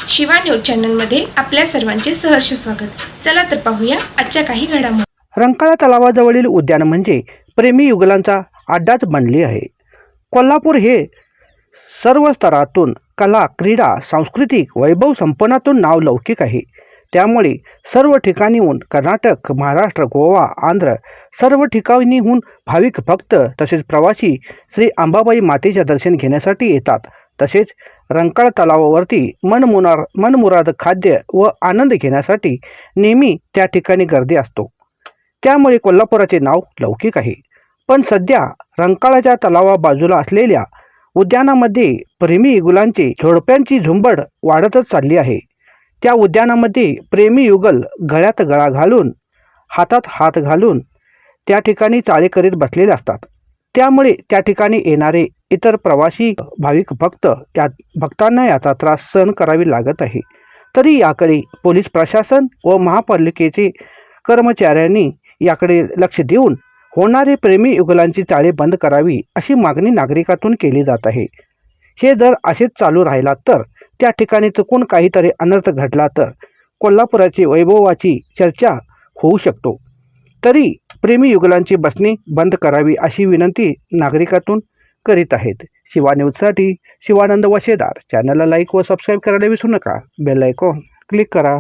Shiva news चॅनलमध्ये आपल्या सर्वांचे सहर्ष स्वागत। चला तर पाहूया आजच्या काही घडामोडी। रंकाळा तलावाजवळील उद्यान म्हणजे प्रेमी युगलांचा अड्डाच बनले आहे। कोल्हापूर हे सर्व स्तरातून कला, क्रीडा, सांस्कृतिक वैभव संपन्नातून नावलौकिक आहे। त्यामुळे सर्व ठिकाणीहून कर्नाटक, महाराष्ट्र, गोवा, आंध्र सर्व ठिकाणीहून भाविक भक्त तसेच प्रवासी श्री अंबाबाई मातेचे दर्शन घेण्यासाठी येतात। तसेच रंकाळा तलावावरती मनमुराद खाद्य व आनंद घेण्यासाठी नेहमी त्या ठिकाणी गर्दी असतो। त्यामुळे कोल्हापुराचे नाव लौकिक आहे। पण सध्या रंकाळाच्या तलावा बाजूला असलेल्या उद्यानामध्ये प्रेमी युगलांची जोडप्यांची झुंबड वाढतच चालली आहे। त्या उद्यानामध्ये प्रेमी युगल गळ्यात गळा घालून हातात हात घालून त्या ठिकाणी चाळे करीत बसलेले असतात। त्यामुळे त्या ठिकाणी येणारे इतर प्रवासी भाविक भक्तांना याचा त्रास सहन करावी लागत आहे। तरी याकडे पोलीस प्रशासन व महापालिकेचे कर्मचाऱ्यांनी याकडे लक्ष देऊन होणारे प्रेमी युगलांची चाळे बंद करावी अशी मागणी नागरिकातून केली जात आहे। हे जर असेच चालू राहिला तर त्या ठिकाणी चुकून काहीतरी अनर्थ घडला तर कोल्हापुराची वैभवाची चर्चा होऊ शकतो। तरी प्रेमी युगलांची बसणी बंद करावी अशी विनंती नागरिकातून करीत आहेत। शिवा न्यूजसाठी शिवानंद वशेदार। चॅनलला लाईक व सबस्क्राईब करायला विसरू नका। बेल आयकॉन क्लिक करा।